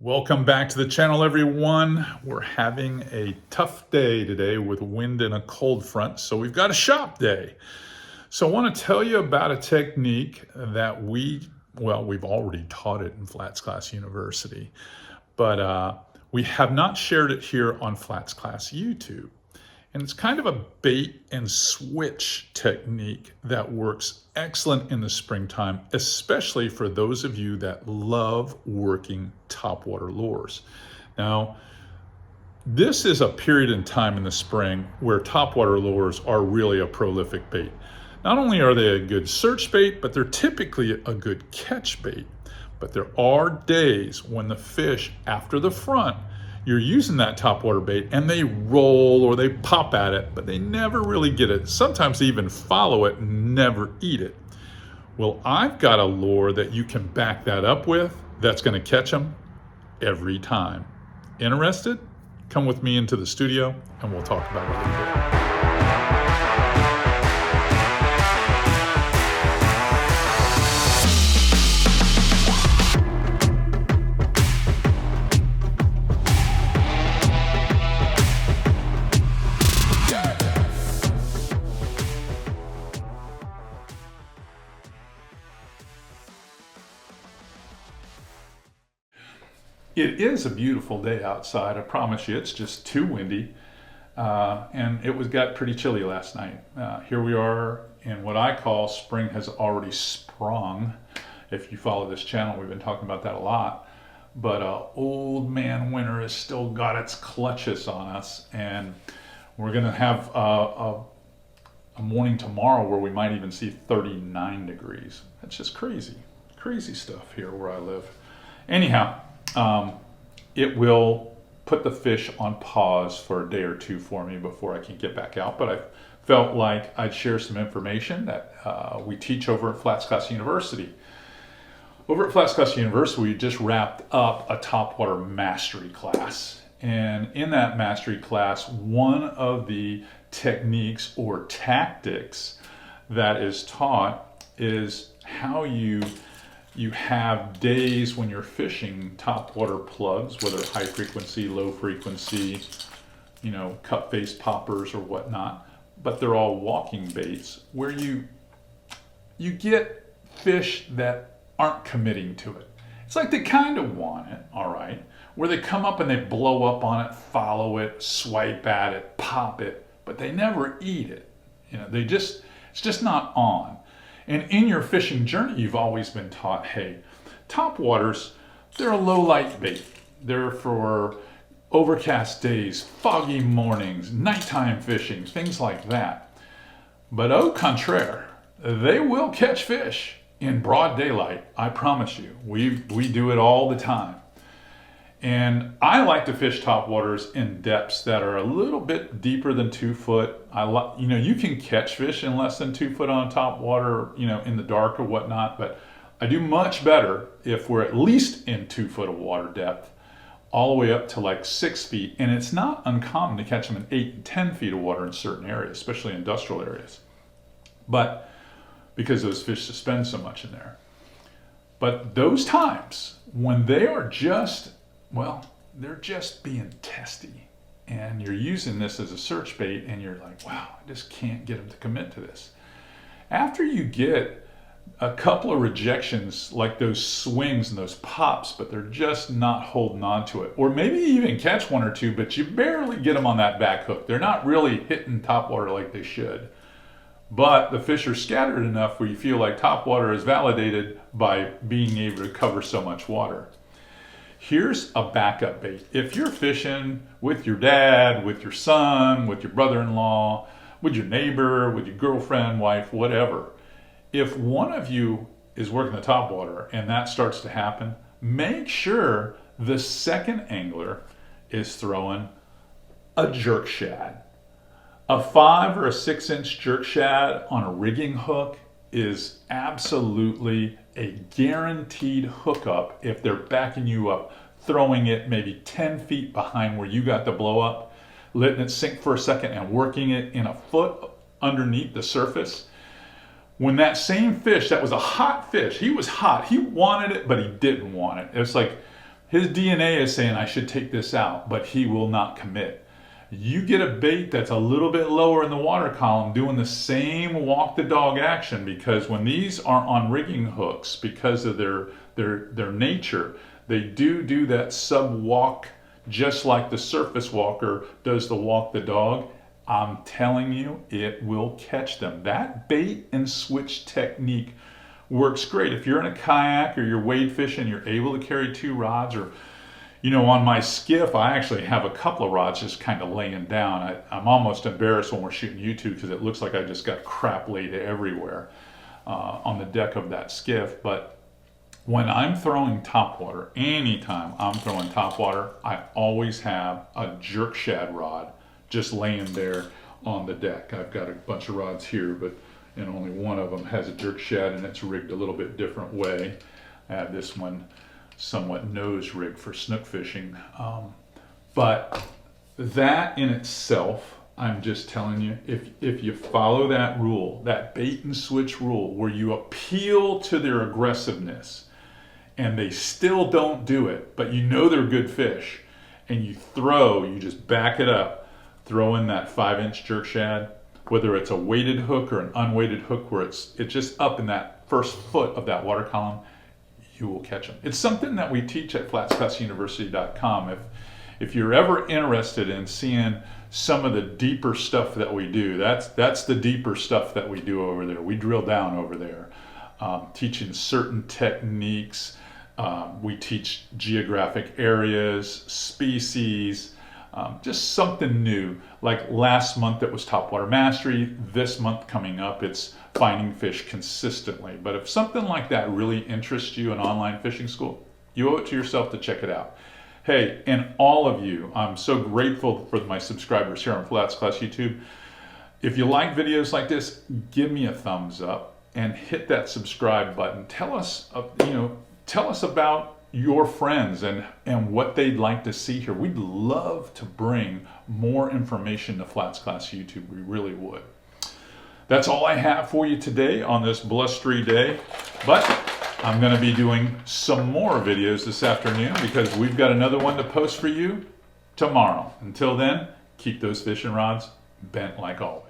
Welcome back to the channel, everyone. We're having a tough day today with wind and a cold front, so we've got a shop day. So I want to tell you about a technique that we've already taught it in FlatsClass University, but we have not shared it here on FlatsClass YouTube. And it's kind of a bait and switch technique that works excellent in the springtime, especially for those of you that love working topwater lures. Now, this is a period in time in the spring where topwater lures are really a prolific bait. Not only are they a good search bait, but they're typically a good catch bait. But there are days when the fish after the front, you're using that topwater bait and they roll or they pop at it, but they never really get it. Sometimes they even follow it and never eat it. Well, I've got a lure that you can back that up with that's going to catch them every time. Interested? Come with me into the studio and we'll talk about it a little bit. It is a beautiful day outside, I promise you. It's just too windy, and it got pretty chilly last night. Here we are in what I call spring has already sprung. If you follow this channel, we've been talking about that a lot. But old man winter has still got its clutches on us, and we're going to have a morning tomorrow where we might even see 39 degrees. That's just crazy. Crazy stuff here where I live. Anyhow, it will put the fish on pause for a day or two for me before I can get back out. But I felt like I'd share some information that we teach over at FlatsClass University. Over at FlatsClass University, we just wrapped up a topwater mastery class. And in that mastery class, one of the techniques or tactics that is taught is how you have days when you're fishing topwater plugs, whether high frequency, low frequency, cup face poppers or whatnot, but they're all walking baits where you get fish that aren't committing to it. It's like they kind of want it, all right, where they come up and they blow up on it, follow it, swipe at it, pop it, but they never eat it. It's just not on. And in your fishing journey, you've always been taught, hey, topwaters, they're a low light bait. They're for overcast days, foggy mornings, nighttime fishing, things like that. But au contraire, they will catch fish in broad daylight, I promise you. We do it all the time. And I like to fish topwaters in depths that are a little bit deeper than 2 foot. You can catch fish in less than 2 foot on topwater, in the dark or whatnot, but I do much better if we're at least in 2 foot of water depth, all the way up to like 6 feet. And it's not uncommon to catch them in 8 and 10 feet of water in certain areas, especially industrial areas. But because those fish suspend so much in there. But those times when they are they're just being testy, and you're using this as a search bait and you're like, wow, I just can't get them to commit to this. After you get a couple of rejections, like those swings and those pops, but they're just not holding on to it, or maybe you even catch 1 or 2, but you barely get them on that back hook. They're not really hitting topwater like they should. But the fish are scattered enough where you feel like topwater is validated by being able to cover so much water. Here's a backup bait. If you're fishing with your dad, with your son, with your brother-in-law, with your neighbor, with your girlfriend, wife, whatever, if one of you is working the topwater and that starts to happen, make sure the second angler is throwing a jerk shad. A 5 or a 6 inch jerk shad on a rigging hook is absolutely a guaranteed hookup if they're backing you up, throwing it maybe 10 feet behind where you got the blow up, letting it sink for a second and working it in a foot underneath the surface. When that same fish, that was a hot fish, he was hot, he wanted it, but he didn't want it. It's like His DNA is saying I should take this out, but he will not commit. You get a bait that's a little bit lower in the water column doing the same walk the dog action, because when these are on rigging hooks, because of their nature, they do that sub walk just like the surface walker does the walk the dog. I'm telling you, it will catch them. That bait and switch technique works great. If you're in a kayak or you're wade fishing, you're able to carry 2 rods, or on my skiff, I actually have a couple of rods just kind of laying down. I'm almost embarrassed when we're shooting YouTube because it looks like I just got crap laid everywhere on the deck of that skiff. But when I'm throwing topwater, anytime I'm throwing topwater, I always have a jerk shad rod just laying there on the deck. I've got a bunch of rods here, and only one of them has a jerk shad, and it's rigged a little bit different way. I have this one somewhat nose rigged for snook fishing. But that in itself, I'm just telling you, if you follow that rule, that bait and switch rule, where you appeal to their aggressiveness and they still don't do it, but you know they're good fish, and you just back it up, throw in that 5-inch jerk shad, whether it's a weighted hook or an unweighted hook where it's just up in that first foot of that water column, you will catch them. It's something that we teach at FlatsClassUniversity.com. If you're ever interested in seeing some of the deeper stuff that we do, that's the deeper stuff that we do over there. We drill down over there, teaching certain techniques. We teach geographic areas, species, just something new. Like last month it was Topwater Mastery. This month coming up it's finding fish consistently. But if something like that really interests you in online fishing school, you owe it to yourself to check it out. Hey, and all of you, I'm so grateful for my subscribers here on FlatsClass YouTube. If you like videos like this, give me a thumbs up and hit that subscribe button. Tell us, tell us about your friends and what they'd like to see here. We'd love to bring more information to FlatsClass YouTube. We really would. That's all I have for you today on this blustery day, but I'm going to be doing some more videos this afternoon because we've got another one to post for you tomorrow. Until then, keep those fishing rods bent like always.